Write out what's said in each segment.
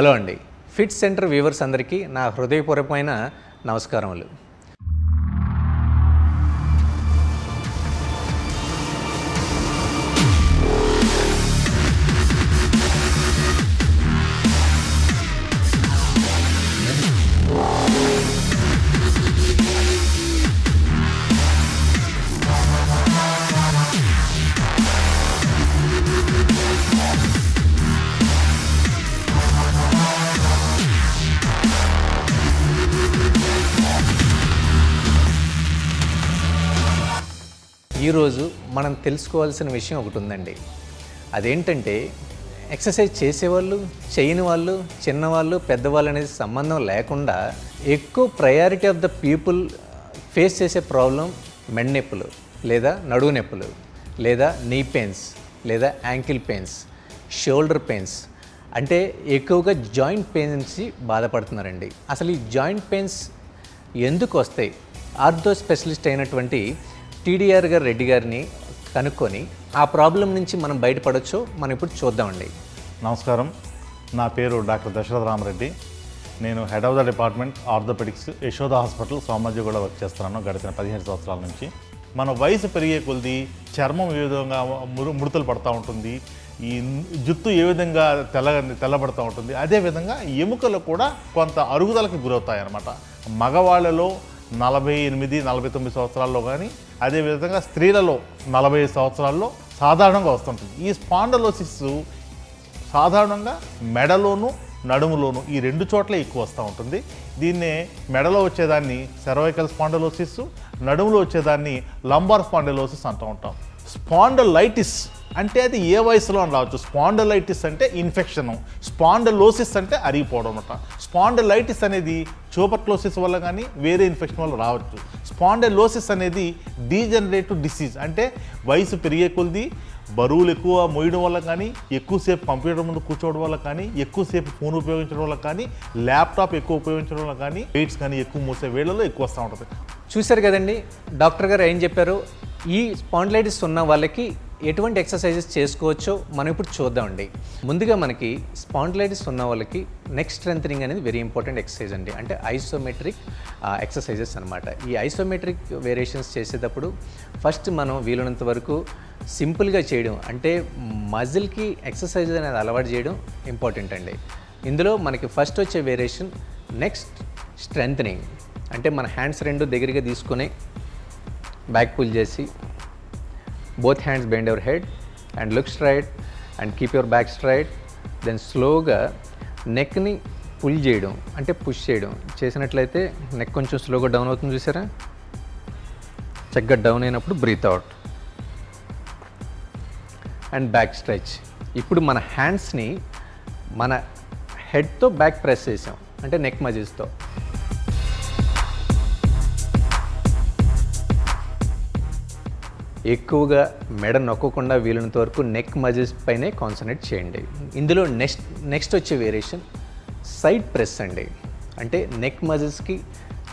Hello అండి, fit centre viewers అందరికీ నా హృదయపూర్వకమైన నమస్కారములు. ఈరోజు మనం తెలుసుకోవాల్సిన విషయం ఒకటి ఉందండి. అదేంటంటే ఎక్సర్సైజ్ చేసేవాళ్ళు, చేయని వాళ్ళు, చిన్నవాళ్ళు, పెద్దవాళ్ళు అనేది సంబంధం లేకుండా ఎక్కువ priority of the people face చేసే ప్రాబ్లం మెడ నొప్పులు, లేదా నడువు నొప్పులు, లేదా నీ పెయిన్స్, లేదా యాంకిల్ పెయిన్స్, షోల్డర్ పెయిన్స్, అంటే ఎక్కువగా జాయింట్ పెయిన్స్ నుంచి బాధపడుతున్నారండి. అసలు ఈ జాయింట్ పెయిన్స్ ఎందుకు వస్తాయి? ఆర్థో స్పెషలిస్ట్ అయినటువంటి టీడీఆర్ గారు రెడ్డి గారిని కనుక్కొని ఆ ప్రాబ్లం నుంచి మనం బయటపడొచ్చో మనం ఇప్పుడు చూద్దామండి. నమస్కారం, నా పేరు డాక్టర్ దశరథ రామరెడ్డి. నేను head of the department orthopaedics Yashoda hospital Somajiguda work చేస్తున్నాను గడిచిన 15 సంవత్సరాల నుంచి. మన వయసు పెరిగే కొద్ది చర్మం ఏ విధంగా ముడతలు పడుతూ ఉంటుంది, ఈ జుట్టు ఏ విధంగా తెల్లబడుతూ ఉంటుంది, అదేవిధంగా ఎముకలు కూడా కొంత అరుగుదలకు గురవుతాయి అన్నమాట. మగవాళ్ళలో 48-49 సంవత్సరాల్లో కానీ, అదేవిధంగా స్త్రీలలో 40 సంవత్సరాల్లో సాధారణంగా వస్తుంటుంది. ఈ స్పాండలోసిస్ సాధారణంగా మెడలోను, నడుములోను ఈ రెండు చోట్ల ఎక్కువ వస్తూ ఉంటుంది. దీన్నే మెడలో వచ్చేదాన్ని సెర్వైకల్ స్పాండలోసిస్, నడుములో వచ్చేదాన్ని లంబార్ స్పాండలోసిస్ అంటూ ఉంటాం. స్పాండలైటిస్ అంటే అది ఏ వయసులో అని రావచ్చు. స్పాండలైటిస్ అంటే ఇన్ఫెక్షను, స్పాండలోసిస్ అంటే అరిగిపోవడం అనమాట. స్పాండలైటిస్ అనేది ట్యూబర్క్లోసిస్ వల్ల కానీ వేరే ఇన్ఫెక్షన్ వల్ల రావచ్చు. స్పాండలోసిస్ అనేది డీజనరేటివ్ డిసీజ్, అంటే వయసు పెరిగే కొద్ది బరువులు ఎక్కువ మోయడం వల్ల కానీ, ఎక్కువసేపు కంప్యూటర్ ముందు కూర్చోవడం వల్ల కానీ, ఎక్కువసేపు ఫోన్ ఉపయోగించడం వల్ల కానీ, ల్యాప్టాప్ ఎక్కువ ఉపయోగించడం వల్ల కానీ, వెయిట్స్ కానీ ఎక్కువ మోసే వేళల్లో ఎక్కువ వస్తూ ఉంటుంది. చూశారు కదండి, డాక్టర్ గారు ఏం చెప్పారు. ఈ స్పాండిలైటిస్ ఉన్న వాళ్ళకి ఎటువంటి ఎక్సర్సైజెస్ చేసుకోవచ్చో మనం ఇప్పుడు చూద్దామండి. ముందుగా మనకి స్పాండిలైటిస్ ఉన్న వాళ్ళకి నెక్ స్ట్రెంథనింగ్ అనేది వెరీ ఇంపార్టెంట్ ఎక్సర్సైజ్ అండి. అంటే ఐసోమెట్రిక్ ఎక్సర్సైజెస్ అనమాట. ఈ ఐసోమెట్రిక్ వేరియేషన్స్ చేసేటప్పుడు ఫస్ట్ మనం వీలున్నంత వరకు సింపుల్గా చేయడం, అంటే మజిల్కి ఎక్సర్సైజ్ అనేది అలవాటు చేయడం ఇంపార్టెంట్ అండి. ఇందులో మనకి ఫస్ట్ వచ్చే వేరియేషన్ నెక్స్ట్ స్ట్రెంథనింగ్. అంటే మన హ్యాండ్స్ రెండు దగ్గరగా తీసుకొని బ్యాక్ పుల్ చేసి, both hands bend your head and look straight and keep your back straight. then స్లోగా నెక్ని పుల్ చేయడం, అంటే పుష్ చేయడం చేసినట్లయితే నెక్ కొంచెం స్లోగా డౌన్ అవుతుంది. చూసారా? చక్కగా డౌన్ అయినప్పుడు breathe out and back stretch. ఇప్పుడు మన హ్యాండ్స్ని మన హెడ్తో బ్యాక్ ప్రెస్ చేసాం, అంటే నెక్ మజిల్స్తో. ఎక్కువగా మెడ నొక్కకుండా వీలున్నంత వరకు నెక్ మజిల్స్ పైనే కాన్సన్ట్రేట్ చేయండి. ఇందులో నెక్స్ట్ వచ్చే వేరియేషన్ సైడ్ ప్రెస్ అండి. అంటే నెక్ మజిల్స్కి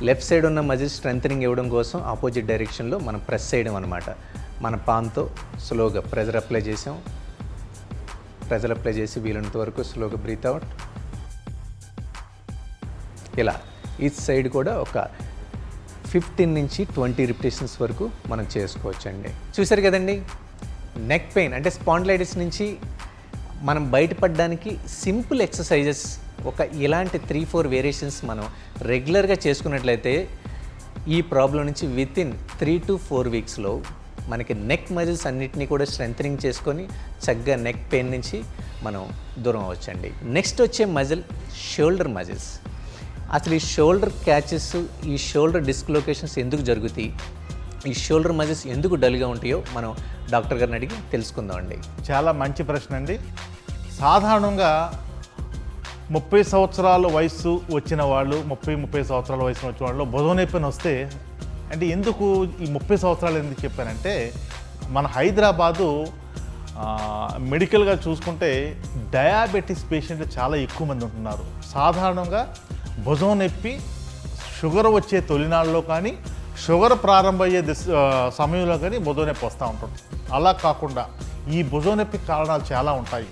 లెఫ్ట్ సైడ్ ఉన్న మజిల్స్ స్ట్రెంథనింగ్ ఇవ్వడం కోసం ఆపోజిట్ డైరెక్షన్లో మనం ప్రెస్ చేయడం అనమాట. మన పామ్తో స్లోగా ప్రెజర్ అప్లై చేసాం, ప్రెజర్ అప్లై చేసి వీలున్నంత వరకు స్లోగా బ్రీత్ అవుట్. ఇలా ఈచ్ సైడ్ కూడా ఒక 15 నుంచి 20 రిపిటేషన్స్ వరకు మనం చేసుకోవచ్చండి. చూసారు కదండి, నెక్ పెయిన్ అంటే స్పాండిలైటిస్ నుంచి మనం బయటపడడానికి సింపుల్ ఎక్సర్సైజెస్ ఒక ఇలాంటి 3-4 వేరియేషన్స్ మనం రెగ్యులర్గా చేసుకున్నట్లయితే ఈ ప్రాబ్లం నుంచి వితిన్ 3 to 4 వీక్స్లో మనకి నెక్ మజిల్స్ అన్నిటినీ కూడా స్ట్రెంథనింగ్ చేసుకొని చక్కగా నెక్ పెయిన్ నుంచి మనం దూరం అవ్వచ్చండి. నెక్స్ట్ వచ్చే మజిల్ షోల్డర్ మజిల్స్. అసలు ఈ షోల్డర్ క్యాచెస్, ఈ షోల్డర్ డిస్క్లోకేషన్స్ ఎందుకు జరుగుతాయి, ఈ షోల్డర్ మజిల్స్ ఎందుకు డల్గా ఉంటాయో మనం డాక్టర్ గారిని అడిగి తెలుసుకుందాం అండి. చాలా మంచి ప్రశ్న అండి. సాధారణంగా 30 సంవత్సరాల వయసు వచ్చిన వాళ్ళు, 30 సంవత్సరాల వయసు వచ్చిన వాళ్ళు భుజం నొప్పి వస్తే, అంటే ఎందుకు ఈ 30 సంవత్సరాలు ఎందుకు చెప్పానంటే, మన హైదరాబాదు మెడికల్గా చూసుకుంటే డయాబెటీస్ పేషెంట్లు చాలా ఎక్కువ మంది ఉంటున్నారు. సాధారణంగా భుజం నొప్పి షుగర్ వచ్చే తొలినాళ్ళలో కానీ, షుగర్ ప్రారంభమయ్యే సమయంలో కానీ భుజం నొప్పి వస్తూ ఉంటుంది. అలా కాకుండా ఈ భుజం నొప్పి కారణాలు చాలా ఉంటాయి.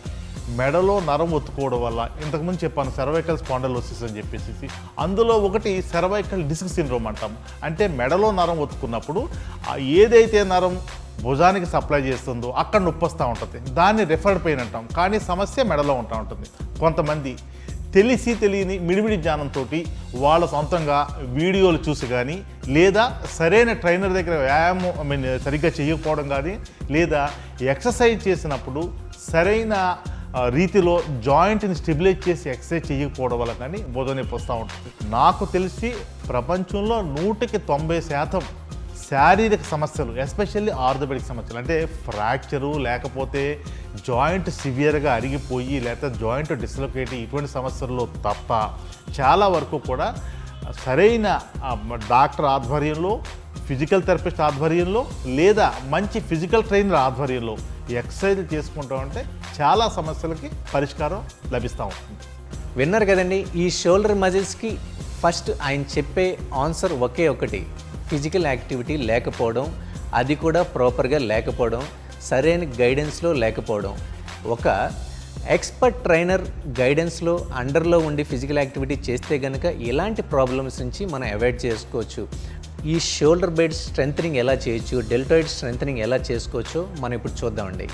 మెడలో నరం ఒత్తుకోవడం వల్ల, ఇంతకుముందు చెప్పాను సర్వైకల్ స్పాండలోసిస్ అని చెప్పేసి, అందులో ఒకటి సర్వైకల్ డిస్క్ సిండ్రోమ్ అంటాం. అంటే మెడలో నరం ఒత్తుకున్నప్పుడు ఏదైతే నరం భుజానికి సప్లై చేస్తుందో అక్కడ నొప్పి వస్తూ ఉంటుంది, దాన్ని రిఫర్డ్ పెయిన్ అంటాం. కానీ సమస్య మెడలో ఉంటూ ఉంటుంది. కొంతమంది తెలియని మిడిమిడి జ్ఞానంతో వాళ్ళ సొంతంగా వీడియోలు చూసి కానీ, లేదా సరైన ట్రైనర్ దగ్గర వ్యాయామం సరిగ్గా చేయకపోవడం కానీ, లేదా ఎక్సర్సైజ్ చేసినప్పుడు సరైన రీతిలో జాయింట్ని స్టెబిలైజ్ చేసి ఎక్సర్సైజ్ చేయకపోవడం వల్ల కానీ భుజం నొప్పి వస్తూ ఉంటుంది. నాకు తెలిసి ప్రపంచంలో 100% శారీరక సమస్యలు, ఎస్పెషల్లీ ఆర్థోపెడిక్ సమస్యలు, అంటే ఫ్రాక్చరు లేకపోతే జాయింట్ సివియర్గా అరిగిపోయి లేకపోతే జాయింట్ డిస్లొకేట్ ఇటువంటి సమస్యల్లో తప్ప చాలా వరకు కూడా సరైన డాక్టర్ ఆధ్వర్యంలో, ఫిజికల్ థెరపిస్ట్ ఆధ్వర్యంలో, లేదా మంచి ఫిజికల్ ట్రైనర్ ఆధ్వర్యంలో ఎక్సర్సైజ్ చేసుకుంటూ ఉంటే చాలా సమస్యలకి పరిష్కారం లభిస్తూ ఉంటుంది. విన్నారు కదండి, ఈ షోల్డర్ మజిల్స్కి ఫస్ట్ ఆయన చెప్పే ఆన్సర్ ఒకే ఒకటి, ఫిజికల్ యాక్టివిటీ లేకపోవడం, అది కూడా ప్రాపర్గా లేకపోవడం, సరైన గైడెన్స్లో లేకపోవడం. ఒక ఎక్స్పర్ట్ ట్రైనర్ గైడెన్స్లో అండర్లో ఉండి ఫిజికల్ యాక్టివిటీ చేస్తే కనుక ఇలాంటి ప్రాబ్లమ్స్ నుంచి మనం అవాయిడ్ చేసుకోవచ్చు. ఈ షోల్డర్ బెడ్ స్ట్రెంథనింగ్ ఎలా చేయొచ్చు, డెల్టాయిడ్ స్ట్రెంథనింగ్ ఎలా చేసుకోవచ్చో మనం ఇప్పుడు చూద్దామండి.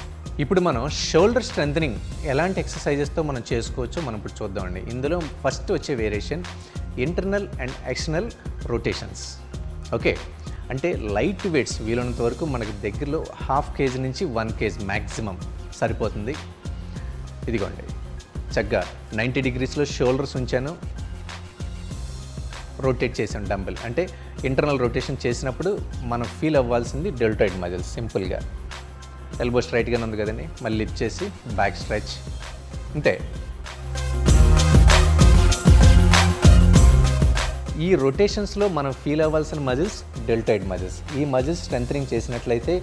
ఇప్పుడు మనం షోల్డర్ స్ట్రెంథనింగ్ ఎలాంటి ఎక్సర్సైజెస్తో మనం చేసుకోవచ్చో మనం ఇప్పుడు చూద్దామండి. ఇందులో ఫస్ట్ వచ్చే variation internal and external rotations. Okay, అంటే లైట్ వెయిట్స్ వీలైనంత వరకు మనకి దగ్గరలో 1/2 kg నుంచి 1 kg మ్యాక్సిమం సరిపోతుంది. ఇదిగోండి, చక్కగా 90 degreesలో షోల్డర్స్ ఉంచాను, రొటేట్ చేసాను డంబెల్. అంటే ఇంటర్నల్ రొటేషన్ చేసినప్పుడు మనం ఫీల్ అవ్వాల్సింది డెల్టాయిడ్ మజిల్స్. సింపుల్గా ఎల్బో స్ట్రైట్గానే ఉంది కదండి, మళ్ళీ లిఫ్ట్ చేసి బ్యాక్ స్ట్రెచ్, అంతే. ఈ రొటేషన్స్లో మనం ఫీల్ అవ్వాల్సిన మజిల్స్ డెల్టాయిడ్ మజిల్స్. ఈ మజిల్స్ స్ట్రెంథనింగ్ చేసినట్లయితే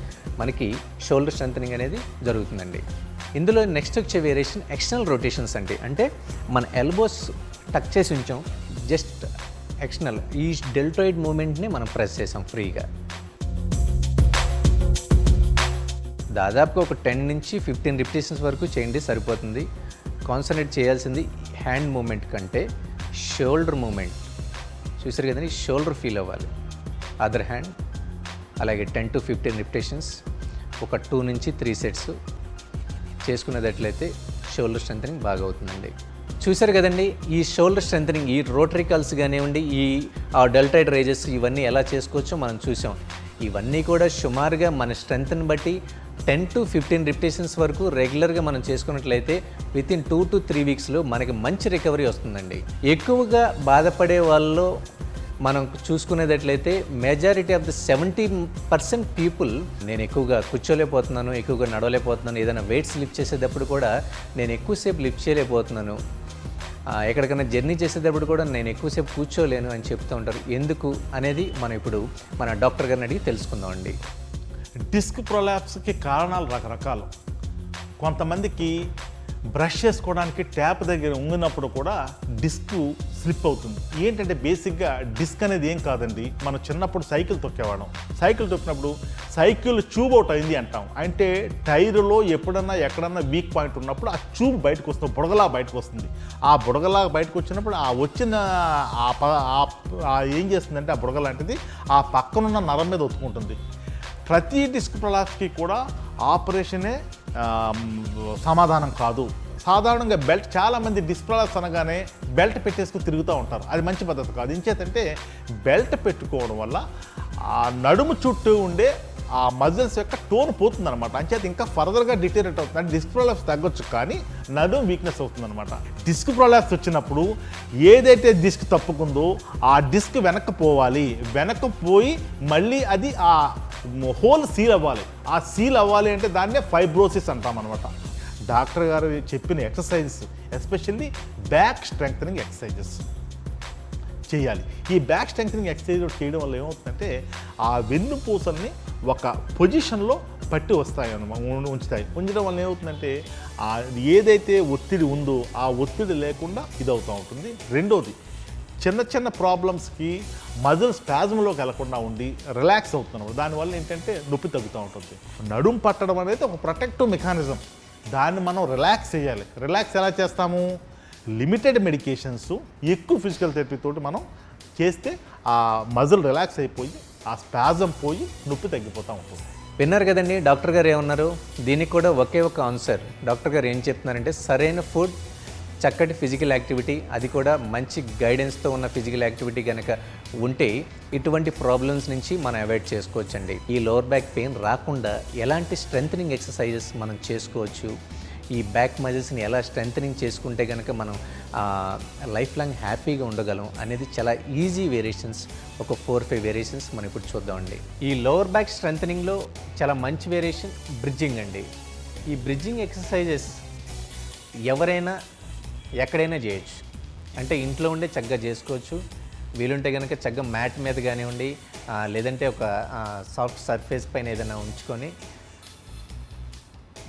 మనకి షోల్డర్ స్ట్రెంథనింగ్ అనేది జరుగుతుందండి. ఇందులో నెక్స్ట్ వచ్చే వేరియేషన్ ఎక్స్టర్నల్ రొటేషన్స్ అండి. అంటే మన ఎల్బోస్ టక్ చేసి ఉంచాం, జస్ట్ ఎక్స్టర్నల్ ఈ డెల్టాయిడ్ మూమెంట్ని మనం ప్రెస్ చేసాం ఫ్రీగా. దాదాపుగా ఒక 10 నుంచి 15 రిపిటేషన్స్ వరకు చేయండి, సరిపోతుంది. కాన్సన్ట్రేట్ చేయాల్సింది హ్యాండ్ మూమెంట్ కంటే షోల్డర్ మూమెంట్. చూసారు కదండి, షోల్డర్ ఫీల్ అవ్వాలి. అదర్ హ్యాండ్ అలాగే 10 to 15 రిపిటేషన్స్, ఒక 2 నుంచి 3 సెట్స్ చేసుకునేటట్లయితే షోల్డర్ స్ట్రెంథనింగ్ బాగా అవుతుందండి. చూసారు కదండి, ఈ షోల్డర్ స్ట్రెంథనింగ్, ఈ రోటరీ కల్స్ కానివ్వండి, ఈ డెల్టాయిడ్ రైజెస్, ఇవన్నీ ఎలా చేసుకోవచ్చో మనం చూసాం. ఇవన్నీ కూడా సుమారుగా మన స్ట్రెంత్ని బట్టి 10 to 15 రిపిటేషన్స్ వరకు రెగ్యులర్గా మనం చేసుకున్నట్లయితే వితిన్ 2 to 3 వీక్స్లో మనకి మంచి రికవరీ వస్తుందండి. ఎక్కువగా బాధపడే వాళ్ళలో మనం చూసుకునేటట్లయితే మెజారిటీ ఆఫ్ ద 70% పీపుల్, నేను ఎక్కువగా కూర్చోలేకపోతున్నాను, ఎక్కువగా నడవలేకపోతున్నాను, ఏదైనా వెయిట్స్ లిఫ్ట్ చేసేటప్పుడు కూడా నేను ఎక్కువసేపు లిఫ్ట్ చేయలేకపోతున్నాను, ఎక్కడికైనా జర్నీ చేసేటప్పుడు కూడా నేను ఎక్కువసేపు కూర్చోలేను అని చెప్తూ ఉంటారు. ఎందుకు అనేది మనం ఇప్పుడు మన డాక్టర్ గారిని అడిగి తెలుసుకుందామండి. డిస్క్ ప్రొలాప్స్కి కారణాలు రకరకాలు. కొంతమందికి బ్రష్ చేసుకోవడానికి ట్యాప్ దగ్గర ఉంగినప్పుడు కూడా డిస్క్ స్లిప్ అవుతుంది. ఏంటంటే బేసిక్గా డిస్క్ అనేది ఏం కాదండి, మనం చిన్నప్పుడు సైకిల్ తొక్కేవాళ్ళం. సైకిల్ తొక్కినప్పుడు సైకిల్ ట్యూబ్ అవుట్ అయింది అంటాం. అంటే టైరులో ఎప్పుడన్నా ఎక్కడన్నా వీక్ పాయింట్ ఉన్నప్పుడు ఆ ట్యూబ్ బయటకు వస్తుంది, బుడగలా బయటకు వస్తుంది. ఆ బుడగలా బయటకు వచ్చినప్పుడు ఆ వచ్చిన ఏం చేస్తుందంటే ఆ బుడగ లాంటిది ఆ పక్కనున్న నరం మీద ఒత్తుకుంటుంది. ప్రతి డిస్క్ ప్రొలాప్స్కి కూడా ఆపరేషనే సమాధానం కాదు. సాధారణంగా బెల్ట్, చాలామంది డిస్క్ ప్రొలాప్స్ అనగానే బెల్ట్ పెట్టేసుకుని తిరుగుతూ ఉంటారు. అది మంచి పద్ధతి కాదు. ఇంచేతంటే బెల్ట్ పెట్టుకోవడం వల్ల ఆ నడుము చుట్టూ ఉండే ఆ మజిల్స్ యొక్క టోన్ పోతుందన్నమాట. అంచేత ఇంకా ఫర్దర్గా డిటేరేట్ అవుతుంది. డిస్క్ ప్రొలాప్స్ తగ్గొచ్చు కానీ నడుము వీక్నెస్ అవుతుందన్నమాట. డిస్క్ ప్రొలాప్స్ వచ్చినప్పుడు ఏదైతే డిస్క్ తప్పుకుందో ఆ డిస్క్ వెనక్కి పోవాలి, వెనక్కి పోయి మళ్ళీ అది ఆ హోల్ సీల్ అవ్వాలి. ఆ సీల్ అవ్వాలి అంటే దాన్నే ఫైబ్రోసిస్ అంటాం అనమాట. డాక్టర్ గారు చెప్పిన exercises, especially back strengthening exercises చేయాలి. ఈ బ్యాక్ స్ట్రెంగ్థనింగ్ ఎక్సర్సైజ్ చేయడం వల్ల ఏమవుతుందంటే ఆ వెన్నుపూసల్ని ఒక పొజిషన్లో పట్టి వస్తాయి అన్నమాట, ఉంచుతాయి. ఉంచడం వల్ల ఏమవుతుందంటే ఏదైతే ఒత్తిడి ఉందో ఆ ఒత్తిడి లేకుండా ఇదవుతూ ఉంటుంది. రెండోది, చిన్న చిన్న ప్రాబ్లమ్స్కి మజిల్ స్పాజంలోకి వెళ్లకుండా ఉండి రిలాక్స్ అవుతున్నాం. దానివల్ల ఏంటంటే నొప్పి తగ్గుతూ ఉంటుంది. నడుము పట్టడం అనేది ఒక ప్రొటెక్టివ్ మెకానిజం. దాన్ని మనం రిలాక్స్ చేయాలి. రిలాక్స్ ఎలా చేస్తాము? లిమిటెడ్ మెడికేషన్స్, ఎక్కువ ఫిజికల్ థెరపీ తోటి మనం చేస్తే ఆ మజిల్ రిలాక్స్ అయిపోయి ఆ స్పాజం పోయి నొప్పి తగ్గిపోతూ ఉంటుంది. విన్నారు కదండి డాక్టర్ గారు ఏమన్నారు. దీనికి కూడా ఒకే ఒక ఆన్సర్. డాక్టర్ గారు ఏం చెప్తున్నారంటే సరైన ఫుడ్, చక్కటి ఫిజికల్ యాక్టివిటీ, అది కూడా మంచి గైడెన్స్తో ఉన్న ఫిజికల్ యాక్టివిటీ కనుక ఉంటే ఇటువంటి ప్రాబ్లమ్స్ నుంచి మనం అవాయిడ్ చేసుకోవచ్చండి. ఈ లోవర్ బ్యాక్ పెయిన్ రాకుండా ఎలాంటి స్ట్రెంథనింగ్ ఎక్సర్సైజెస్ మనం చేసుకోవచ్చు, ఈ బ్యాక్ మజిల్స్ని ఎలా స్ట్రెంథనింగ్ చేసుకుంటే కనుక మనం లైఫ్ లాంగ్ హ్యాపీగా ఉండగలం అనేది చాలా ఈజీ వేరియేషన్స్, ఒక 4-5 వేరియేషన్స్ మనం ఇప్పుడు చూద్దామండి. ఈ లోవర్ బ్యాక్ స్ట్రెంథనింగ్లో చాలా మంచి వేరియేషన్ బ్రిడ్జింగ్ అండి. ఈ బ్రిడ్జింగ్ ఎక్సర్సైజెస్ ఎవరైనా ఎక్కడైనా చేయొచ్చు. అంటే ఇంట్లో ఉండే చక్కగా చేసుకోవచ్చు. వీలుంటే కనుక చక్కగా మ్యాట్ మీద కానివ్వండి, లేదంటే ఒక సాఫ్ట్ సర్ఫేస్ పైన ఏదైనా ఉంచుకొని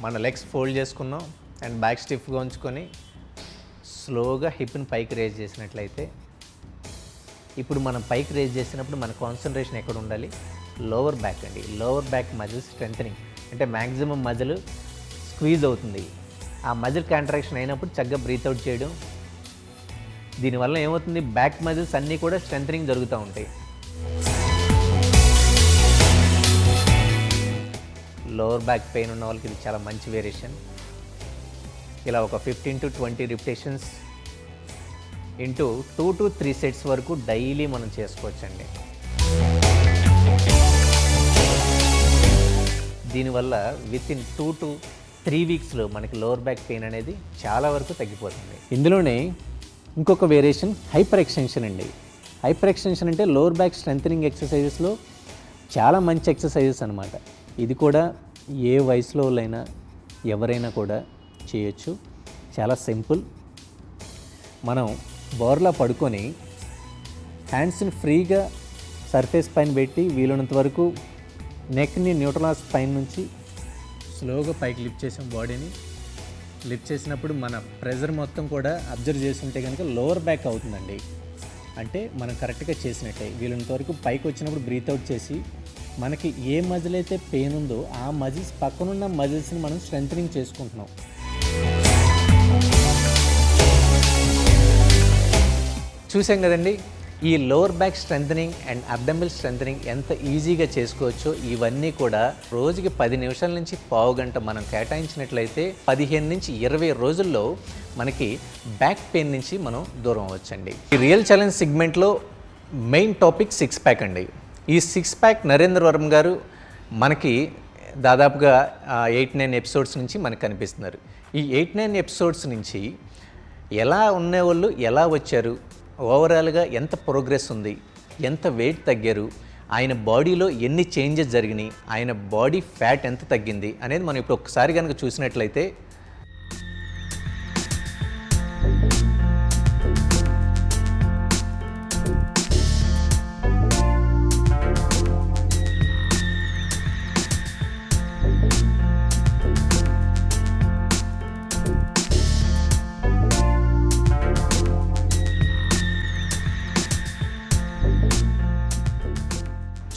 మన లెగ్స్ ఫోల్డ్ చేసుకున్నాం అండ్ బ్యాక్ స్టిఫ్గా ఉంచుకొని స్లోగా హిప్ని పైకి రేజ్ చేసినట్లయితే, ఇప్పుడు మనం పైకి రేజ్ చేసినప్పుడు మన కాన్సన్ట్రేషన్ ఎక్కడ ఉండాలి? లోవర్ బ్యాక్ అండి. లోవర్ బ్యాక్ మజిల్ స్ట్రెంథనింగ్ అంటే మ్యాక్సిమం మజిల్ స్క్వీజ్ అవుతుంది. ఆ మజిల్ కాంట్రాక్షన్ అయినప్పుడు చక్కగా బ్రీత్ అవుట్ చేయడం. దీనివల్ల ఏమవుతుంది? బ్యాక్ మజిల్స్ అన్నీ కూడా స్ట్రెంథనింగ్ జరుగుతూ ఉంటాయి. లోవర్ బ్యాక్ పెయిన్ ఉన్న వాళ్ళకి ఇది చాలా మంచి వేరియేషన్. ఇలా ఒక 15 to 20 repetitions into 2 to 3 sets వరకు డైలీ మనం చేసుకోవచ్చండి. దీనివల్ల వితిన్ 2 to 3 వీక్స్లో మనకి లోవర్ బ్యాక్ పెయిన్ అనేది చాలా వరకు తగ్గిపోతుంది. ఇందులోనే ఇంకొక వేరియేషన్ హైపర్ ఎక్స్టెన్షన్ అండి. హైపర్ ఎక్స్టెన్షన్ అంటే లోవర్ బ్యాక్ స్ట్రెంథనింగ్ ఎక్సర్సైజెస్లో చాలా మంచి ఎక్సర్సైజెస్ అనమాట. ఇది కూడా ఏ వయసులో అయినా ఎవరైనా కూడా చేయొచ్చు. చాలా సింపుల్. మనం బోర్లా పడుకొని హ్యాండ్స్ని ఫ్రీగా సర్ఫేస్ పైన పెట్టి వీలున్నంత వరకు నెక్ని న్యూట్రలాస్ పైన నుంచి స్లోగా పైకి లిఫ్ట్ చేసాం. బాడీని లిఫ్ట్ చేసినప్పుడు మన ప్రెజర్ మొత్తం కూడా అబ్జర్వ్ చేస్తుంటే కనుక లోవర్ బ్యాక్ అవుతుందండి. అంటే మనం కరెక్ట్గా చేసినట్టే. వీలున్నంత వరకు పైకి వచ్చినప్పుడు బ్రీత్ అవుట్ చేసి మనకి ఏ మజిల్ అయితే పెయిన్ ఉందో ఆ మజిల్స్ పక్కనున్న మజిల్స్ని మనం స్ట్రెంథనింగ్ చేసుకుంటున్నాం. చూసాం కదండి ఈ lower back strengthening and abdominal strengthening ఎంత ఈజీగా చేసుకోవచ్చో. ఇవన్నీ కూడా రోజుకి 10 నిమిషాల నుంచి పావు గంట మనం కేటాయించినట్లయితే 15 నుంచి 20 రోజుల్లో మనకి బ్యాక్ పెయిన్ నుంచి మనం దూరం అవ్వచ్చండి. ఈ రియల్ ఛాలెంజ్ సెగ్మెంట్లో మెయిన్ టాపిక్ 6 ప్యాక్ అండి. ఈ 6 ప్యాక్ నరేంద్ర వర్మ గారు మనకి దాదాపుగా 8-9 ఎపిసోడ్స్ నుంచి మనకు కనిపిస్తున్నారు. ఈ 8-9 ఎపిసోడ్స్ నుంచి ఎలా ఉండేవాళ్ళు ఎలా వచ్చారు, ఓవరాల్గా ఎంత ప్రోగ్రెస్ ఉంది, ఎంత వెయిట్ తగ్గారు, ఆయన బాడీలో ఎన్ని చేంజెస్ జరిగినాయి, ఆయన బాడీ ఫ్యాట్ ఎంత తగ్గింది అనేది మనం ఇప్పుడు ఒకసారి కనుక చూసినట్లయితే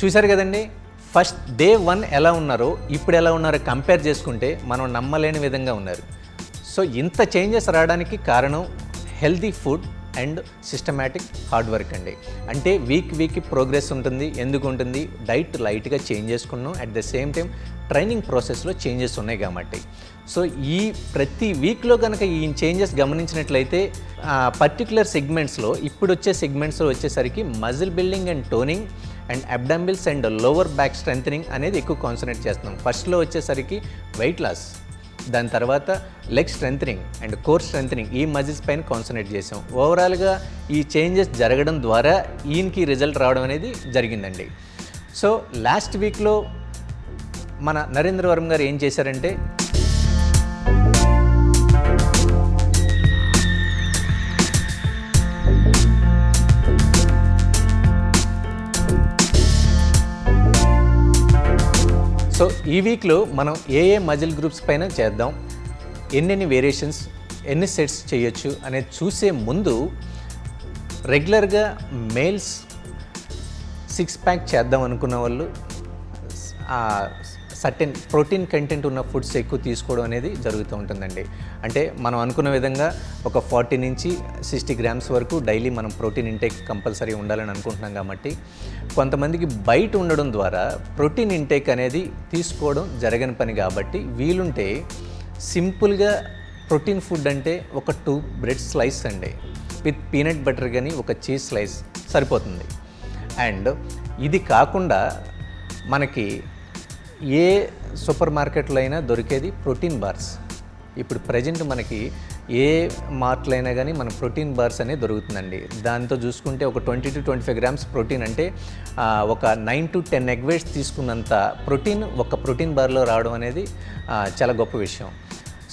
చూశారు కదండి. ఫస్ట్ డే 1 ఎలా ఉన్నారో ఇప్పుడు ఎలా ఉన్నారో కంపేర్ చేసుకుంటే మనం నమ్మలేని విధంగా ఉన్నారు. సో ఇంత చేంజెస్ రావడానికి కారణం healthy food and systematic hard work అండి. అంటే వీక్కి ప్రోగ్రెస్ ఉంటుంది. ఎందుకు ఉంటుంది? డైట్ లైట్గా చేంజ్ చేసుకున్నాం, at the same time training ప్రాసెస్లో చేంజెస్ ఉన్నాయి కాబట్టి. సో ఈ ప్రతి వీక్లో కనుక ఈ చేంజెస్ గమనించినట్లయితే పర్టికులర్ సెగ్మెంట్స్లో ఇప్పుడు వచ్చే సెగ్మెంట్స్లో వచ్చేసరికి muscle building and toning and abdominals and lower back strengthening అనేది ఎక్కువ కాన్సన్ట్రేట్ చేస్తున్నాం. ఫస్ట్లో వచ్చేసరికి వెయిట్ లాస్, దాని తర్వాత leg strengthening and core strengthening, ఈ మజిల్స్ పైన కాన్సన్ట్రేట్ చేసాం. ఓవరాల్గా ఈ చేంజెస్ జరగడం ద్వారా ఈయనకి రిజల్ట్ రావడం అనేది జరిగిందండి. సో లాస్ట్ వీక్లో మన నరేంద్ర వర్మ గారు ఏం చేశారంటే సో ఈ వీక్లో మనం ఏ మజిల్ గ్రూప్స్ పైన చేద్దాం, ఎన్నెన్ని వేరియేషన్స్, ఎన్ని సెట్స్ చేయొచ్చు అనేది చూసే ముందు రెగ్యులర్గా మేల్స్ 6 ప్యాక్ చేద్దాం అనుకున్న వాళ్ళు సర్టెన్ ప్రోటీన్ కంటెంట్ ఉన్న ఫుడ్స్ ఎక్కువ తీసుకోవడం అనేది జరుగుతూ ఉంటుందండి. అంటే మనం అనుకున్న విధంగా ఒక 40 నుంచి 60 గ్రామ్స్ వరకు డైలీ మనం ప్రోటీన్ ఇంటేక్ కంపల్సరీ ఉండాలని అనుకుంటున్నాం కాబట్టి కొంతమందికి బయట ఉండడం ద్వారా ప్రోటీన్ ఇంటేక్ అనేది తీసుకోవడం జరగని పని కాబట్టి వీలుంటే సింపుల్గా ప్రోటీన్ ఫుడ్ అంటే ఒక 2 బ్రెడ్ స్లైస్ అండి విత్ పీనట్ బటర్ కానీ ఒక చీజ్ స్లైస్ సరిపోతుంది. అండ్ ఇది కాకుండా మనకి ఏ సూపర్ మార్కెట్లో అయినా దొరికేది ప్రోటీన్ బార్స్. ఇప్పుడు ప్రజెంట్ మనకి ఏ మార్ట్లో అయినా కానీ మన ప్రోటీన్ బార్స్ అనేది దొరుకుతుందండి. దాంతో చూసుకుంటే ఒక 20 to 25 గ్రామ్స్ ప్రోటీన్ అంటే ఒక 9 to 10 ఎగ్ వైట్స్ తీసుకున్నంత ప్రోటీన్ ఒక ప్రోటీన్ బార్లో రావడం అనేది చాలా గొప్ప విషయం.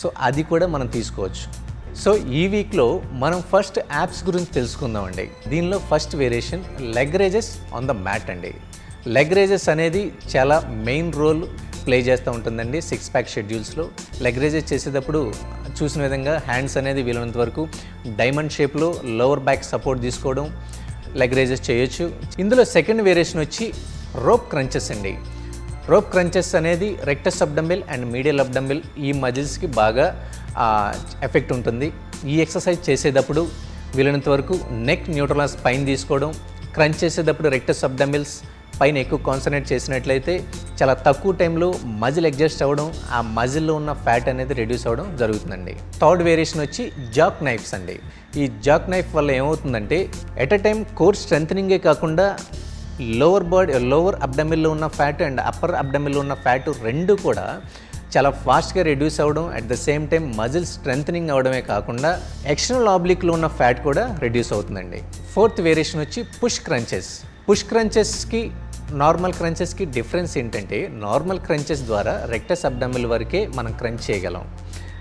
సో అది కూడా మనం తీసుకోవచ్చు. సో ఈ వీక్లో మనం ఫస్ట్ యాప్స్ గురించి తెలుసుకుందామండి. దీనిలో first variation leg raises on the mat అండి. లెగ్ రేజెస్ అనేది చాలా మెయిన్ రోల్ ప్లే చేస్తూ ఉంటుందండి 6 ప్యాక్ షెడ్యూల్స్లో. లెగ్ రేజెస్ చేసేటప్పుడు చూసిన విధంగా హ్యాండ్స్ అనేది వీలైనంత వరకు డైమండ్ షేప్లో లోవర్ బ్యాక్ సపోర్ట్ తీసుకోవడం లెగ్ రేజెస్ చేయొచ్చు. ఇందులో సెకండ్ వేరియేషన్ వచ్చి రోప్ క్రంచెస్ అండి. రోప్ క్రంచెస్ అనేది రెక్టస్ అబ్డమిల్ అండ్ మీడియల్ అబ్డమిల్ ఈ మజిల్స్కి బాగా ఎఫెక్ట్ ఉంటుంది. ఈ ఎక్సర్సైజ్ చేసేటప్పుడు వీలైనంత వరకు నెక్ న్యూట్రలాస్ పైన తీసుకోవడం, క్రంచ్ చేసేటప్పుడు రెక్టస్ అబ్డమిల్స్ పైన ఎక్కువ కాన్సన్ట్రేట్ చేసినట్లయితే చాలా తక్కువ టైంలో మజిల్ అడ్జస్ట్ అవ్వడం, ఆ మజిల్లో ఉన్న ఫ్యాట్ అనేది రెడ్యూస్ అవ్వడం జరుగుతుందండి. థర్డ్ వేరియేషన్ వచ్చి జాక్ నైఫ్స్ అండి. ఈ జాక్ నైఫ్ వల్ల ఏమవుతుందంటే ఎట్ ఎ టైం కోర్ స్ట్రెంథనింగే కాకుండా లోవర్ అబ్డమిల్లో ఉన్న ఫ్యాట్ అండ్ అప్పర్ అబ్డమిల్లో ఉన్న ఫ్యాట్ రెండు కూడా చాలా ఫాస్ట్గా రెడ్యూస్ అవ్వడం, at the same time muscle strengthening అవ్వడమే కాకుండా ఎక్స్టర్నల్ ఆబ్లిక్లో ఉన్న ఫ్యాట్ కూడా రెడ్యూస్ అవుతుందండి. ఫోర్త్ వేరియేషన్ వచ్చి పుష్ క్రంచెస్. పుష్ క్రంచెస్కి నార్మల్ క్రంచెస్కి డిఫరెన్స్ ఏంటంటే నార్మల్ క్రంచెస్ ద్వారా రెక్టస్ అబ్డమిల్ వరకే మనం క్రంచ్ చేయగలం.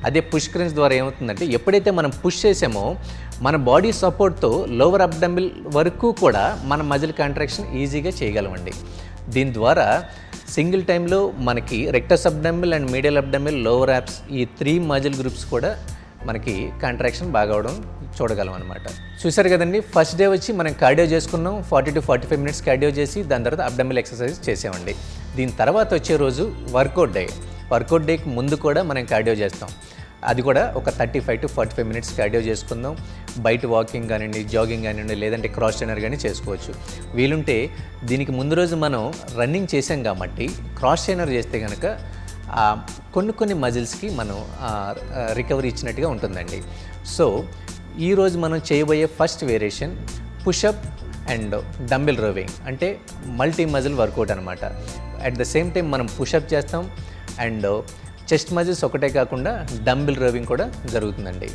అదే పుష్ క్రంచ్ ద్వారా ఏమవుతుందంటే ఎప్పుడైతే మనం పుష్ చేసామో మన బాడీ సపోర్ట్తో లోవర్ అబ్డమిల్ వరకు కూడా మన మజిల్ కాంట్రాక్షన్ ఈజీగా చేయగలమండి. దీని ద్వారా సింగిల్ టైంలో మనకి rectus abdominal and medial abdominal lower abs ఈ 3 మజిల్ గ్రూప్స్ కూడా మనకి కాంట్రాక్షన్ బాగా అవడం చూడగలం అనమాట. చూసారు కదండి, ఫస్ట్ డే వచ్చి మనం కార్డియో చేసుకున్నాం. 40 to 45 మినిట్స్ కార్డియో చేసి దాని తర్వాత అబ్డమిల్ ఎక్సర్సైజ్ చేసామండి. దీని తర్వాత వచ్చే రోజు వర్కౌట్ డే. వర్కౌట్ డేకి ముందు కూడా మనం కార్డియో చేస్తాం. అది కూడా ఒక 35 to 45 మినిట్స్ కార్డియో చేసుకుందాం. బయట వాకింగ్ కానివ్వండి, జాగింగ్ కానివ్వండి, లేదంటే క్రాస్ ట్రైనర్ కానీ చేసుకోవచ్చు. వీలుంటే దీనికి ముందు రోజు మనం రన్నింగ్ చేసాం కాబట్టి క్రాస్ ట్రైనర్ చేస్తే కనుక కొన్ని మజిల్స్కి మనం రికవరీ ఇచ్చినట్టుగా ఉంటుందండి. సో ఈరోజు మనం చేయబోయే first variation pushup and dumbbell rowing, అంటే మల్టీ మజిల్ వర్కౌట్ అనమాట. అట్ ద సేమ్ టైం మనం పుషప్ చేస్తాం అండ్ చెస్ట్ మజిల్స్ ఒకటే కాకుండా డంబెల్ రోవింగ్ కూడా జరుగుతుందండి.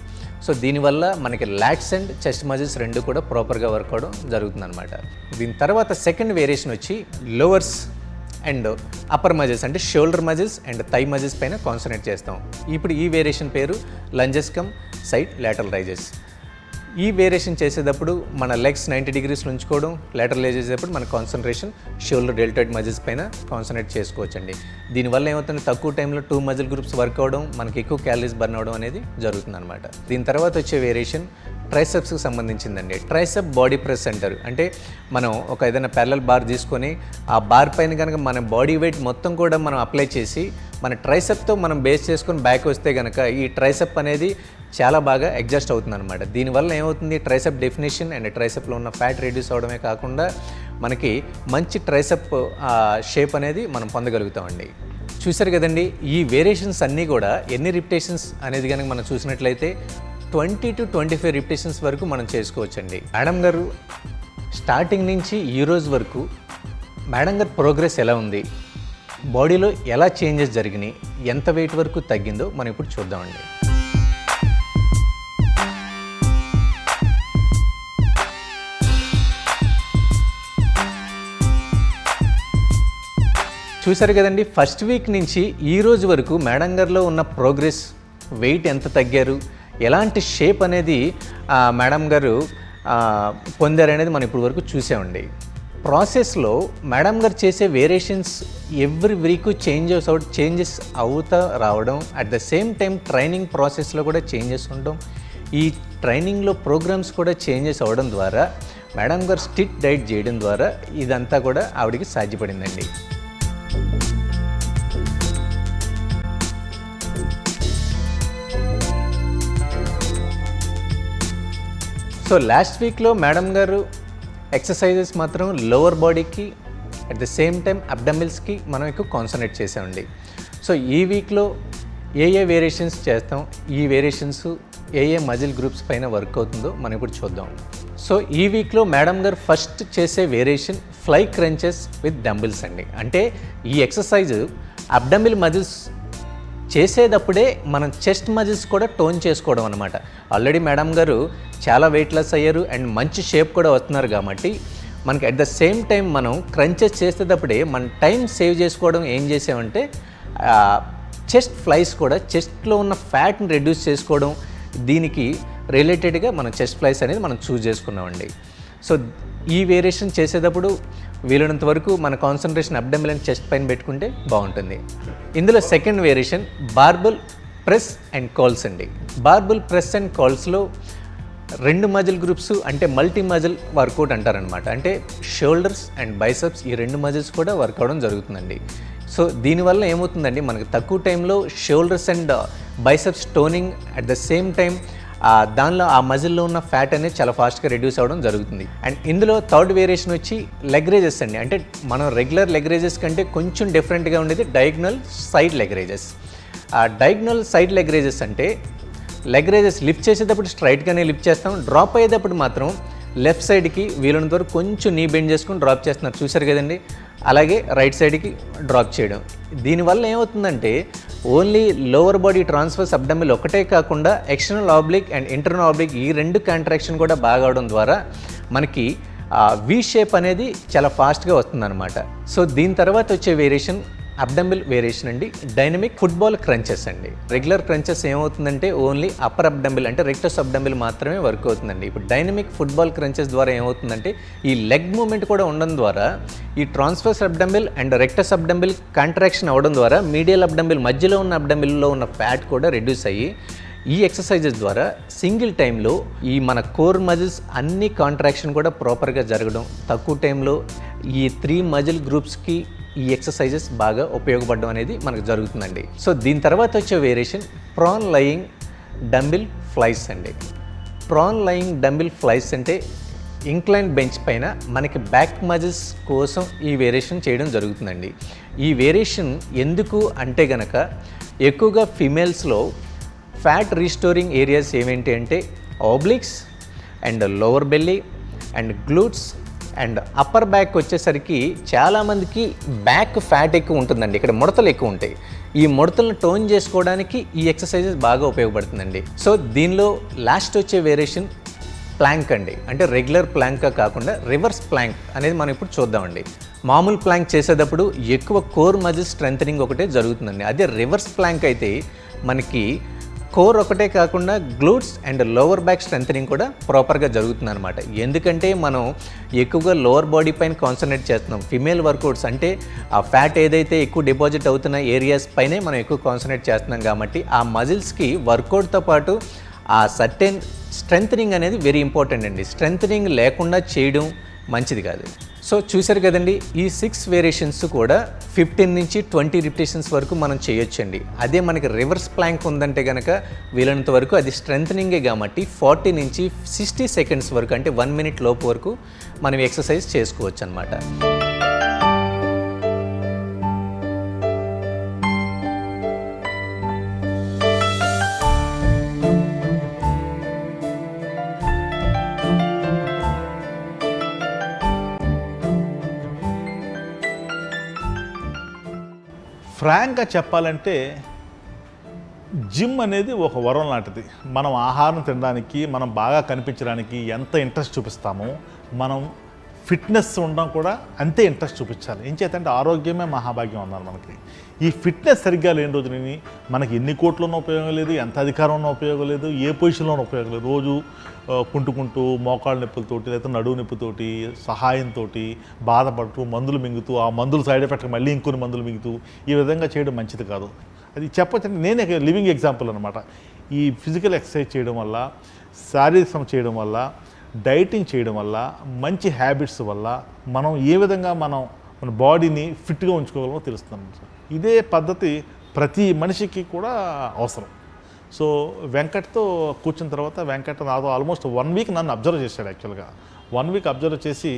సో దీనివల్ల మనకి లాట్స్ అండ్ చెస్ట్ మజిల్స్ రెండు కూడా ప్రాపర్గా వర్క్ అవడం జరుగుతుందన్నమాట. దీని తర్వాత సెకండ్ వేరియేషన్ వచ్చి లోవర్స్ అండ్ అప్పర్ మజిల్స్, అంటే shoulder muscles and thigh muscles పైన కాన్సన్ట్రేట్ చేస్తాం. ఇప్పుడు ఈ వేరియేషన్ పేరు lunges cum side lateral raises. ఈ వేరియేషన్ చేసేటప్పుడు మన లెగ్స్ 90 degrees ఉంచుకోవడం, లాటరల్ రైజ్ చేసేటప్పుడు మన కాన్సన్ట్రేషన్ షోల్డర్ డెల్టాయిడ్ మజిల్స్ పైన కాన్సన్ట్రేట్ చేసుకోవచ్చండి. దీనివల్ల ఏమవుతుంది, తక్కువ టైంలో 2 మజిల్ గ్రూప్స్ వర్క్ అవ్వడం, మనకి ఎక్కువ క్యాలరీస్ బర్న్ అవ్వడం అనేది జరుగుతుంది అనమాట. దీని తర్వాత వచ్చే వేరియేషన్ ట్రైసెప్స్కి సంబంధించిందండి. ట్రైసెప్ బాడీ ప్రెస్ అంటారు. అంటే మనం ఒక ఏదైనా ప్యారలల్ బార్ తీసుకొని ఆ బార్ పైన కనుక మన బాడీ వెయిట్ మొత్తం కూడా మనం అప్లై చేసి మన ట్రైసెప్తో మనం బేస్ చేసుకొని బ్యాక్ వస్తే కనుక ఈ ట్రైసెప్ అనేది చాలా బాగా అడ్జస్ట్ అవుతుంది అనమాట. దీనివల్ల ఏమవుతుంది, ట్రైసెప్ డెఫినేషన్ అండ్ ట్రైసెప్లో ఉన్న ఫ్యాట్ రెడ్యూస్ అవడమే కాకుండా మనకి మంచి ట్రైసెప్ షేప్ అనేది మనం పొందగలుగుతామండి. చూసారు కదండి, ఈ వేరియేషన్స్ అన్నీ కూడా ఎన్ని రిపిటేషన్స్ అనేది కనుక మనం చూసినట్లయితే 20 to 25 రిపిటేషన్స్ వరకు మనం చేసుకోవచ్చండి. మేడం గారు స్టార్టింగ్ నుంచి ఈ రోజు వరకు మేడం గారు ప్రోగ్రెస్ ఎలా ఉంది, బాడీలో ఎలా చేంజెస్ జరిగినాయి, ఎంత వెయిట్ వరకు తగ్గిందో మనం ఇప్పుడు చూద్దామండి. చూసారు కదండి, ఫస్ట్ వీక్ నుంచి ఈ రోజు వరకు మేడం గారిలో ఉన్న ప్రోగ్రెస్, వెయిట్ ఎంత తగ్గారు, ఎలాంటి షేప్ అనేది మేడం గారు పొందారనేది మనం ఇప్పుడు వరకు చూసామండి. ప్రాసెస్లో మేడం గారు చేసే వేరియేషన్స్ ఎవ్రీ వీక్ చేంజెస్ అవుతా రావడం, at the same time training ప్రాసెస్లో కూడా చేంజెస్ ఉండడం, ఈ ట్రైనింగ్లో ప్రోగ్రామ్స్ కూడా చేంజెస్ అవ్వడం ద్వారా మేడం గారు స్ట్రిక్ట్ డైట్ చేయడం ద్వారా ఇదంతా కూడా ఆవిడికి సాధ్యపడిందండి. సో లాస్ట్ వీక్లో మేడం గారు ఎక్సర్సైజెస్ మాత్రం లోవర్ బాడీకి అట్ ద సేమ్ టైం అబ్డమిల్స్కి మనం ఎక్కువ కాన్సన్ట్రేట్ చేసామండి. సో ఈ వీక్లో ఏ వేరియేషన్స్ చేస్తాం, ఈ వేరియేషన్స్ ఏ మజిల్ గ్రూప్స్ పైన వర్క్ అవుతుందో మనం ఇప్పుడు చూద్దాం. సో ఈ వీక్లో మేడం గారు ఫస్ట్ చేసే variation fly crunches with dumbbells అండి. అంటే ఈ ఎక్సర్సైజ్ అబ్డమిల్ మజిల్స్ చేసేటప్పుడే మనం చెస్ట్ మజిల్స్ కూడా టోన్ చేసుకోవడం అనమాట. ఆల్రెడీ మేడం గారు చాలా వెయిట్ లాస్ అయ్యారు అండ్ మంచి షేప్ కూడా వస్తున్నారు కాబట్టి మనకి అట్ ద సేమ్ టైం మనం క్రంచెస్ చేసేటప్పుడే మన టైం సేవ్ చేసుకోవడం ఏం చేసామంటే చెస్ట్ ఫ్లైస్ కూడా చెస్ట్లో ఉన్న ఫ్యాట్ని రెడ్యూస్ చేసుకోవడం, దీనికి రిలేటెడ్గా మనం చెస్ట్ ఫ్లైస్ అనేది మనం చూస్ చేసుకున్నామండి. సో ఈ వేరియేషన్ చేసేటప్పుడు వీలైనంత వరకు మన కాన్సన్ట్రేషన్ అబ్డమిల్ అండ్ చెస్ట్ పైన పెట్టుకుంటే బాగుంటుంది. ఇందులో second variation barbell press and curls అండి. బార్బుల్ ప్రెస్ అండ్ కాల్స్లో 2 మజిల్ గ్రూప్స్ అంటే మల్టీ మజిల్ వర్కౌట్ అంటారనమాట. అంటే షోల్డర్స్ అండ్ బైసెప్స్ ఈ 2 మజిల్స్ కూడా వర్క్ అవడం జరుగుతుందండి. సో దీనివల్ల ఏమవుతుందండి, మనకి తక్కువ టైంలో shoulders and biceps toning at the same time దానిలో ఆ మజిల్లో ఉన్న ఫ్యాట్ అనేది చాలా ఫాస్ట్గా రెడ్యూస్ అవ్వడం జరుగుతుంది. అండ్ ఇందులో థర్డ్ వేరియేషన్ వచ్చి లెగ్ రేజెస్ అండి. అంటే మనం రెగ్యులర్ లెగ్ రేజెస్ కంటే కొంచెం డిఫరెంట్గా ఉండేది డయాగ్నల్ సైడ్ లెగ్ రేజెస్. ఆ డయాగ్నల్ సైడ్ లెగ్ రేజెస్ అంటే లెగ్ రేజెస్ లిఫ్ట్ చేసేటప్పుడు స్ట్రైట్గానే లిఫ్ట్ చేస్తాం, డ్రాప్ అయ్యేటప్పుడు మాత్రం లెఫ్ట్ సైడ్కి వీలైనంత వరకు కొంచెం నీ బెండ్ చేసుకుని డ్రాప్ చేస్తున్నారు, చూసారు కదండి. అలాగే రైట్ సైడ్కి డ్రాప్ చేయడం. దీనివల్ల ఏమవుతుందంటే ఓన్లీ లోవర్ బాడీ ట్రాన్స్ఫర్స్ అబ్డమిల్ ఒకటే కాకుండా external oblique and internal oblique ఈ 2 కాంట్రాక్షన్ కూడా బాగా అవడం ద్వారా మనకి వి షేప్ అనేది చాలా ఫాస్ట్గా వస్తుందన్నమాట. సో దీని తర్వాత వచ్చే వేరియేషన్ అబ్డమిల్ వేరియేషన్ అండి, డైనమిక్ ఫుట్బాల్ క్రంచెస్ అండి. రెగ్యులర్ క్రంచెస్ ఏమవుతుందంటే ఓన్లీ అప్పర్ అబ్డమిల్ అంటే రెక్టస్ అబ్డమిల్ మాత్రమే వర్క్ అవుతుందండి. ఇప్పుడు డైనమిక్ ఫుట్బాల్ క్రంచెస్ ద్వారా ఏమవుతుందంటే ఈ లెగ్ మూమెంట్ కూడా ఉండడం ద్వారా ఈ ట్రాన్స్ఫర్స్ అబ్డమిల్ అండ్ రెక్టస్ అబ్డమిల్ కాంట్రాక్షన్ అవ్వడం ద్వారా మీడియల్ అబ్డమిల్ మధ్యలో ఉన్న అబ్డమిల్లో ఉన్న ఫ్యాట్ కూడా రెడ్యూస్ అయ్యి ఈ ఎక్సర్సైజెస్ ద్వారా సింగిల్ టైంలో ఈ మన కోర్ మజిల్స్ అన్ని కాంట్రాక్షన్ కూడా ప్రాపర్గా జరగడం, తక్కువ టైంలో ఈ 3 మజిల్ గ్రూప్స్కి ఈ ఎక్సర్సైజెస్ బాగా ఉపయోగపడడం అనేది మనకు జరుగుతుందండి. సో దీని తర్వాత వచ్చే variation prone lying dumbbell flies అండి. ప్రాన్ లయింగ్ డంబిల్ ఫ్లైస్ అంటే ఇంక్లైన్ బెంచ్ పైన మనకి బ్యాక్ మజిల్స్ కోసం ఈ వేరియేషన్ చేయడం జరుగుతుందండి. ఈ వేరియేషన్ ఎందుకు అంటే గనక ఎక్కువగా ఫిమేల్స్లో ఫ్యాట్ రీస్టోరింగ్ ఏరియాస్ ఏమేంటి అంటే obliques and lower belly and glutes and upper back వచ్చేసరికి చాలామందికి బ్యాక్ ఫ్యాట్ ఎక్కువ ఉంటుందండి, ఇక్కడ ముడతలు ఎక్కువ ఉంటాయి. ఈ ముడతలను టోన్ చేసుకోవడానికి ఈ ఎక్సర్సైజెస్ బాగా ఉపయోగపడుతుందండి. సో దీనిలో లాస్ట్ వచ్చే వేరియేషన్ ప్లాంక్ అండి. అంటే రెగ్యులర్ ప్లాంక్గా కాకుండా రివర్స్ ప్లాంక్ అనేది మనం ఇప్పుడు చూద్దామండి. మామూలు ప్లాంక్ చేసేటప్పుడు ఎక్కువ కోర్ మజిల్ స్ట్రెంథనింగ్ ఒకటే జరుగుతుందండి. అదే రివర్స్ ప్లాంక్ అయితే మనకి కోర్ ఒకటే కాకుండా glutes and lower back strengthening కూడా ప్రాపర్గా జరుగుతుంది అనమాట. ఎందుకంటే మనం ఎక్కువగా లోవర్ బాడీ పైన కాన్సన్ట్రేట్ చేస్తున్నాం. ఫిమేల్ వర్కౌట్స్ అంటే ఆ ఫ్యాట్ ఏదైతే ఎక్కువ డిపాజిట్ అవుతున్న ఏరియాస్ పైనే మనం ఎక్కువ కాన్సన్ట్రేట్ చేస్తున్నాం కాబట్టి ఆ మజిల్స్కి వర్కౌట్తో పాటు ఆ సర్టెన్ స్ట్రెంథనింగ్ అనేది వెరీ ఇంపార్టెంట్ అండి. స్ట్రెంథనింగ్ లేకుండా చేయడం మంచిది కాదు. సో చూసారు కదండి, ఈ 6 వేరియేషన్స్ కూడా 15 నుంచి 20 రిపిటేషన్స్ వరకు మనం చేయొచ్చండి. అదే మనకి రివర్స్ ప్లాంక్ ఉందంటే కనుక వీలైనంత వరకు అది స్ట్రెంథనింగే కాబట్టి 40 నుంచి 60 సెకండ్స్ వరకు అంటే 1 మినిట్ లోపు వరకు మనం ఎక్సర్సైజ్ చేసుకోవచ్చు అనమాట. ఫ్రాంక్గా చెప్పాలంటే జిమ్ అనేది ఒక వరం లాంటిది. మనం ఆహారం తినడానికి, మనం బాగా కనిపించడానికి ఎంత ఇంట్రెస్ట్ చూపిస్తామో మనం ఫిట్నెస్ ఉండడం కూడా అంతే ఇంట్రెస్ట్ చూపించాలి. ఏం చేతంటే ఆరోగ్యమే మహాభాగ్యం అన్నారు మనకి. ఈ ఫిట్నెస్ సరిగ్గా లేని రోజుని మనకి ఎన్ని కోట్లున్న ఉపయోగం లేదు, ఎంత అధికారం ఉన్న ఉపయోగం లేదు, ఏ పొజిషన్లో ఉపయోగం లేదు. రోజు కుంటుకుంటూ మోకాళ్ళ నొప్పులతోటి లేదా నడువు నొప్పితోటి సహాయంతో బాధపడుతూ మందులు మింగుతూ ఆ మందులు సైడ్ ఎఫెక్ట్ మళ్ళీ ఇంకొన్ని మందులు మింగుతూ ఈ విధంగా చేయడం మంచిది కాదు. అది చెప్పొచ్చంటే నేనే లివింగ్ ఎగ్జాంపుల్ అనమాట. ఈ ఫిజికల్ ఎక్సర్సైజ్ చేయడం వల్ల, శారీరక శ్రమ చేయడం వల్ల, డైటింగ్ చేయడం వల్ల, మంచి హ్యాబిట్స్ వల్ల మనం ఏ విధంగా మన బాడీని ఫిట్గా ఉంచుకోగలమో తెలుస్తుంది. ఇదే పద్ధతి ప్రతి మనిషికి కూడా అవసరం. సో వెంకట్తో కూర్చున్న తర్వాత వెంకట్ నాతో ఆల్మోస్ట్ 1 వీక్ నన్ను అబ్జర్వ్ చేశాడు. యాక్చువల్గా 1 వీక్ అబ్జర్వ్ చేసి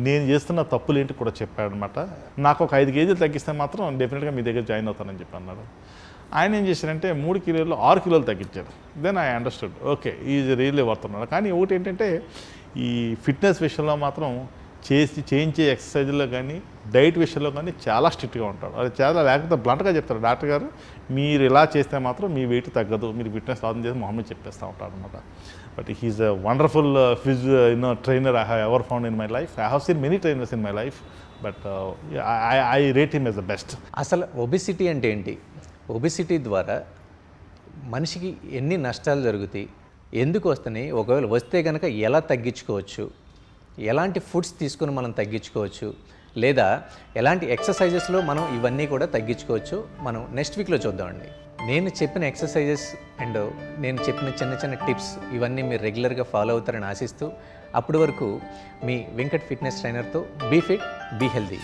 నేను చేస్తున్న తప్పులు ఏంటి కూడా చెప్పాడనమాట. నాకు ఒక 5 కేజీలు తగ్గిస్తే మాత్రం డెఫినెట్గా మీ దగ్గర జాయిన్ అవుతానని చెప్పి అన్నాడు. ఆయన ఏం చేశారంటే 3 కిలోలు 6 కిలోలు తగ్గించారు. Then I understood, okay is really worth అన్నాడు. కానీ ఒకటి ఏంటంటే ఈ ఫిట్నెస్ విషయంలో మాత్రం చేయించే ఎక్సర్సైజ్లో కానీ డైట్ విషయంలో కానీ చాలా స్ట్రిక్ట్గా ఉంటాడు. అది చాలా లేకపోతే బ్లంట్గా చెప్తారు, డాక్టర్ గారు మీరు ఇలా చేస్తే మాత్రం మీ వెయిట్ తగ్గదు, మీరు ఫిట్నెస్ సాధన చేసి మొహమ్మద్ చెప్పేస్తూ ఉంటాడు అనమాట. But he's a wonderful trainer I have ever found in my life. I have seen many trainers in my life, but I rate him as the best. అసలు ఒబిసిటీ అంటే ఏంటి? ఒబిసిటీ ద్వారా మనిషికి ఎన్ని నష్టాలు జరుగుతాయి, ఎందుకు వస్తున్నాయి, ఒకవేళ వస్తే కనుక ఎలా తగ్గించుకోవచ్చు, ఎలాంటి ఫుడ్స్ తీసుకొని మనం తగ్గించుకోవచ్చు, లేదా ఎలాంటి ఎక్సర్సైజెస్లో మనం ఇవన్నీ కూడా తగ్గించుకోవచ్చు, మనం నెక్స్ట్ వీక్లో చూద్దామండి. నేను చెప్పిన ఎక్సర్సైజెస్ అండ్ నేను చెప్పిన చిన్న చిన్న టిప్స్ ఇవన్నీ మీరు రెగ్యులర్గా ఫాలో అవుతారని ఆశిస్తూ, అప్పటి వరకు మీ వెంకట్ ఫిట్నెస్ ట్రైనర్తో బీ ఫిట్ బీ హెల్దీ.